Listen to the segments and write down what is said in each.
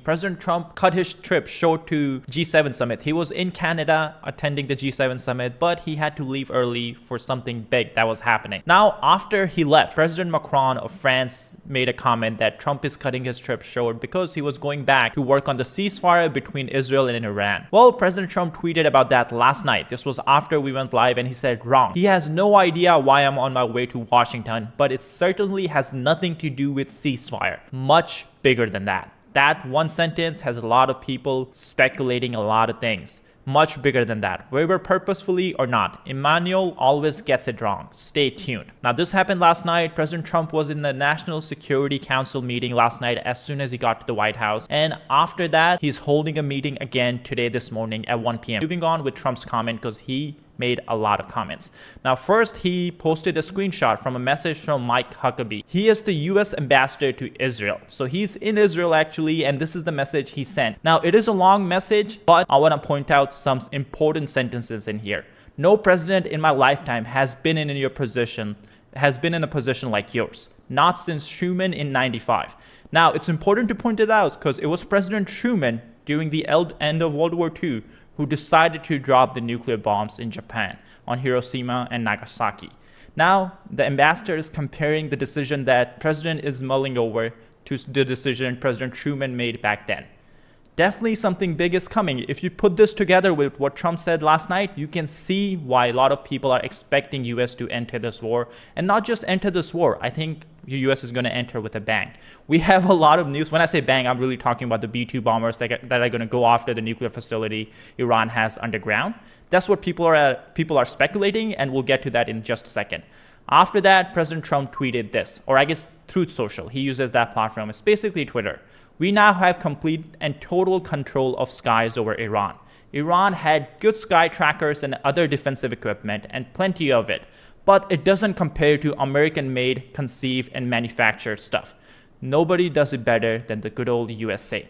President Trump cut his trip short to G7 summit. He was in Canada attending the G7 summit, but he had to leave early for something big that was happening. Now, after he left, President Macron of France made a comment that Trump is cutting his trip short because he was going back to work on the ceasefire between Israel and Iran. Well, President Trump tweeted about that last night. This was after we went live, and he said, wrong. He has no idea why I'm on my way to Washington, but it certainly has nothing to do with ceasefire. Much bigger than that. That one sentence has a lot of people speculating a lot of things. Much bigger than that, whether purposefully or not. Emmanuel always gets it wrong. Stay tuned. Now, this happened last night. President Trump was in the National Security Council meeting last night as soon as he got to the White House. And after that, he's holding a meeting again today, this morning at 1 p.m. Moving on with Trump's comment, because he made a lot of comments. Now, first, he posted a screenshot from a message from Mike Huckabee. He is the U.S. ambassador to Israel. So he's in Israel actually, and this is the message he sent. Now, it is a long message, but I want to point out some important sentences in here. No president in my lifetime has been in a position like yours. Not since Truman in '95. Now, it's important to point it out because it was President Truman during the end of World War II who decided to drop the nuclear bombs in Japan on Hiroshima and Nagasaki. Now, the ambassador is comparing the decision that President is mulling over to the decision President Truman made back then. Definitely something big is coming. If you put this together with what Trump said last night, you can see why a lot of people are expecting US to enter this war. And not just enter this war, I think the US is going to enter with a bang. We have a lot of news. When I say bang, I'm really talking about the B-2 bombers that are going to go after the nuclear facility Iran has underground. That's what people are speculating, and we'll get to that in just a second. After that, President Trump tweeted this, or I guess Truth Social. He uses that platform. It's basically Twitter. We now have complete and total control of skies over Iran. Iran had good sky trackers and other defensive equipment, and plenty of it. But it doesn't compare to American-made, conceived, and manufactured stuff. Nobody does it better than the good old USA.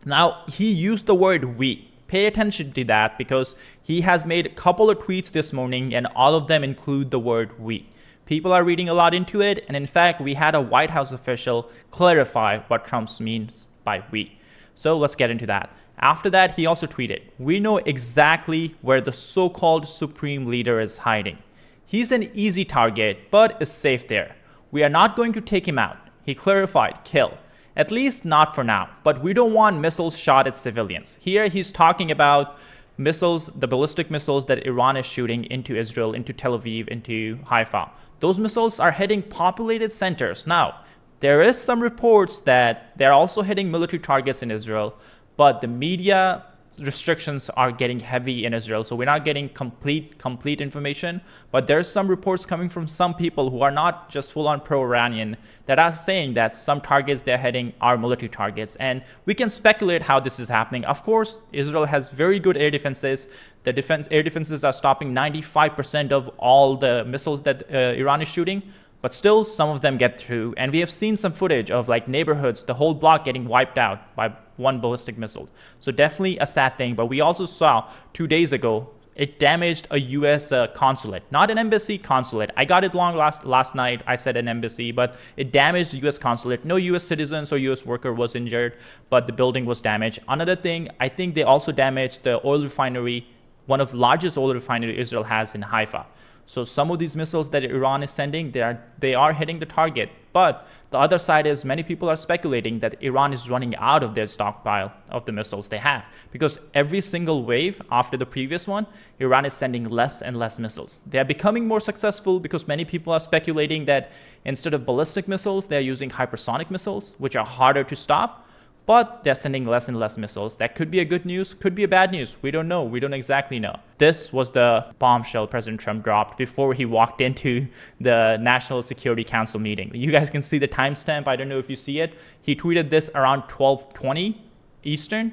Now, he used the word we. Pay attention to that because he has made a couple of tweets this morning, and all of them include the word we. People are reading a lot into it, and in fact, we had a White House official clarify what Trump means by we. So let's get into that. After that, he also tweeted, we know exactly where the so-called supreme leader is hiding. He's an easy target, but is safe there. We are not going to take him out. He clarified, kill. At least not for now, but we don't want missiles shot at civilians. Here he's talking about missiles, the ballistic missiles that Iran is shooting into Israel, into Tel Aviv, into Haifa. Those missiles are hitting populated centers. Now, there is some reports that they're also hitting military targets in Israel, but the media restrictions are getting heavy in Israel, so we're not getting complete information. But there's some reports coming from some people who are not just full-on pro-Iranian that are saying that some targets they're hitting are military targets, and we can speculate how this is happening. Of course, Israel has very good air defenses. The air defenses are stopping 95% of all the missiles that Iran is shooting. But still, some of them get through. And we have seen some footage of like neighborhoods, the whole block getting wiped out by one ballistic missile. So definitely a sad thing. But we also saw 2 days ago, it damaged a U.S. Consulate. Not an embassy, consulate. I got it wrong last night. I said an embassy, but it damaged the U.S. Consulate. No U.S. citizens or U.S. worker was injured, but the building was damaged. Another thing, I think they also damaged the oil refinery, one of the largest oil refineries Israel has in Haifa. So some of these missiles that Iran is sending, they are hitting the target. But the other side is many people are speculating that Iran is running out of their stockpile of the missiles they have. Because every single wave after the previous one, Iran is sending less and less missiles. They are becoming more successful because many people are speculating that instead of ballistic missiles, they're using hypersonic missiles, which are harder to stop. But they're sending less and less missiles. That could be a good news, could be a bad news. We don't know. We don't exactly know. This was the bombshell President Trump dropped before he walked into the National Security Council meeting. You guys can see the timestamp. I don't know if you see it. He tweeted this around 12:20 Eastern.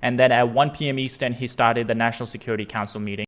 And then at 1 p.m. Eastern, he started the National Security Council meeting.